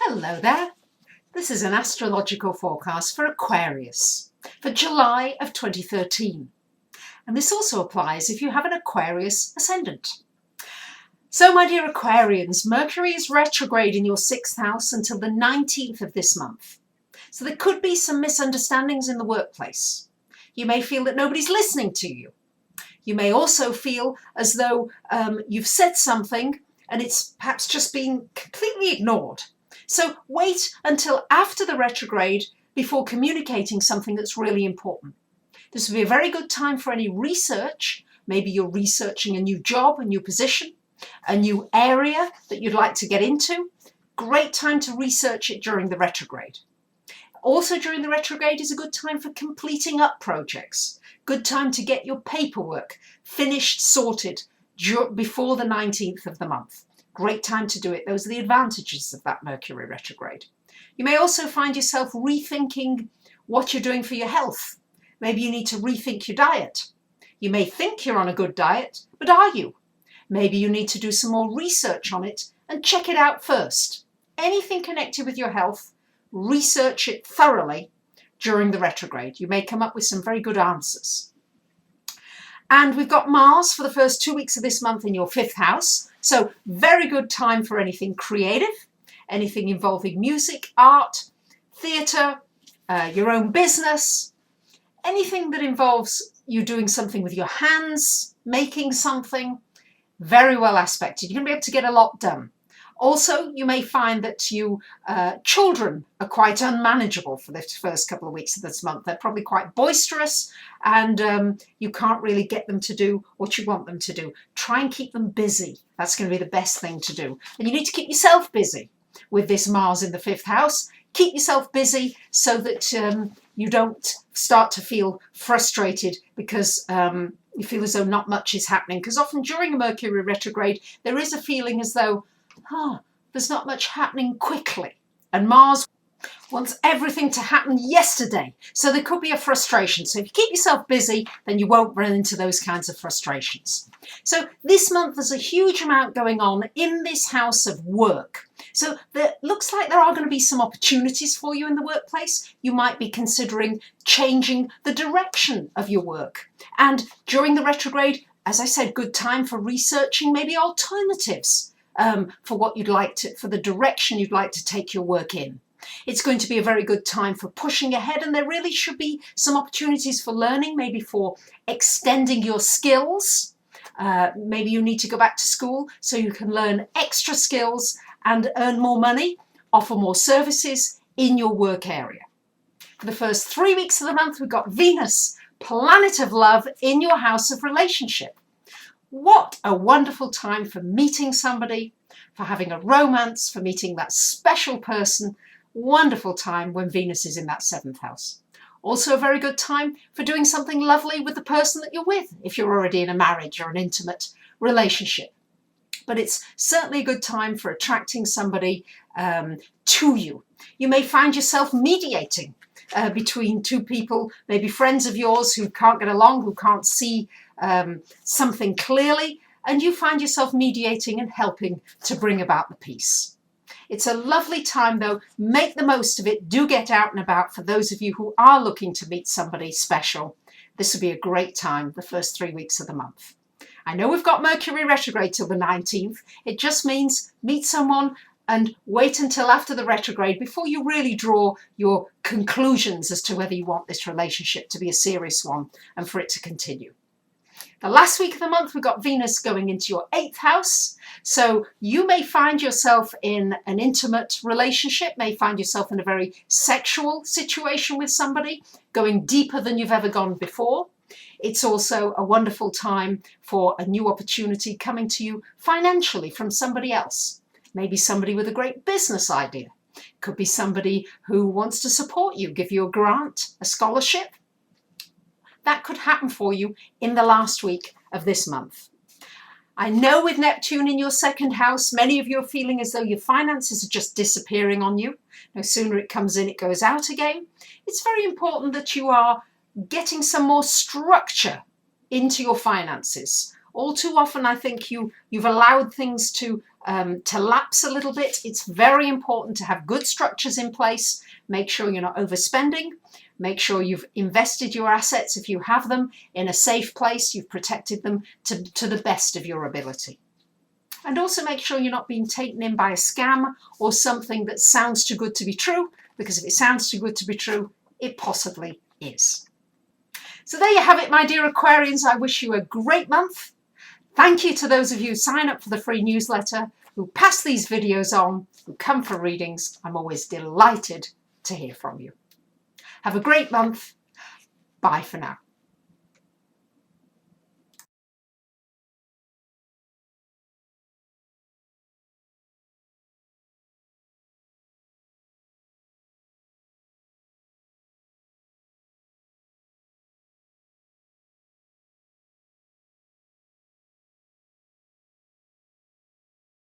Hello there. This is an astrological forecast for Aquarius for July of 2013. And this also applies if you have an Aquarius ascendant. So my dear Aquarians, Mercury is retrograde in your 6th house until the 19th of this month. So there could be some misunderstandings in the workplace. You may feel that nobody's listening to you. You may also feel as though you've said something and it's perhaps just being completely ignored. So wait until after the retrograde before communicating something that's really important. This will be a very good time for any research. Maybe you're researching a new job, a new position, a new area that you'd like to get into. Great time to research it during the retrograde. Also during the retrograde is a good time for completing up projects. Good time to get your paperwork finished, sorted before the 19th of the month. Great time to do it. Those are the advantages of that Mercury retrograde. You may also find yourself rethinking what you're doing for your health. Maybe you need to rethink your diet. You may think you're on a good diet, but are you? Maybe you need to do some more research on it and check it out first. Anything connected with your health, research it thoroughly during the retrograde. You may come up with some very good answers. And we've got Mars for the first 2 weeks of this month in your 5th house. So very good time for anything creative, anything involving music, art, theatre, your own business, anything that involves you doing something with your hands, making something. Very well aspected. You're going to be able to get a lot done. Also, you may find that children are quite unmanageable for the first couple of weeks of this month. They're probably quite boisterous and you can't really get them to do what you want them to do. Try and keep them busy. That's going to be the best thing to do. And you need to keep yourself busy with this Mars in the 5th house. Keep yourself busy so that you don't start to feel frustrated because you feel as though not much is happening. Because often during a Mercury retrograde, there is a feeling as though there's not much happening quickly. And Mars wants everything to happen yesterday. So there could be a frustration. So if you keep yourself busy, then you won't run into those kinds of frustrations. So this month there's a huge amount going on in this house of work. So there looks like there are going to be some opportunities for you in the workplace. You might be considering changing the direction of your work. And during the retrograde, as I said, good time for researching maybe alternatives for what you'd like to, for the direction you'd like to take your work in. It's going to be a very good time for pushing ahead, and there really should be some opportunities for learning, maybe for extending your skills. Maybe you need to go back to school so you can learn extra skills and earn more money, offer more services in your work area. For the first 3 weeks of the month, we've got Venus, planet of love, in your house of relationship. What a wonderful time for meeting somebody, for having a romance, for meeting that special person. Wonderful time when Venus is in that 7th house. Also a very good time for doing something lovely with the person that you're with, if you're already in a marriage or an intimate relationship. But it's certainly a good time for attracting somebody to you. You may find yourself mediating between two people, maybe friends of yours who can't get along, who can't see something clearly, and you find yourself mediating and helping to bring about the peace. It's a lovely time though. Make the most of it. Do get out and about. For those of you who are looking to meet somebody special, this will be a great time the first 3 weeks of the month. I know we've got Mercury retrograde till the 19th. It just means meet someone and wait until after the retrograde before you really draw your conclusions as to whether you want this relationship to be a serious one and for it to continue. The last week of the month, we've got Venus going into your 8th house. So you may find yourself in an intimate relationship, may find yourself in a very sexual situation with somebody, going deeper than you've ever gone before. It's also a wonderful time for a new opportunity coming to you financially from somebody else. Maybe somebody with a great business idea. Could be somebody who wants to support you, give you a grant, a scholarship. That could happen for you in the last week of this month. I know with Neptune in your 2nd house, many of you are feeling as though your finances are just disappearing on you. No sooner it comes in, it goes out again. It's very important that you are getting some more structure into your finances. All too often, I think you've allowed things to to lapse a little bit. It's very important to have good structures in place. Make sure you're not overspending. Make sure you've invested your assets, if you have them, in a safe place. You've protected them to the best of your ability. And also make sure you're not being taken in by a scam or something that sounds too good to be true, because if it sounds too good to be true, it possibly is. So there you have it, my dear Aquarians. I wish you a great month. Thank you to those of you who sign up for the free newsletter, who pass these videos on, who come for readings. I'm always delighted to hear from you. Have a great month. Bye for now.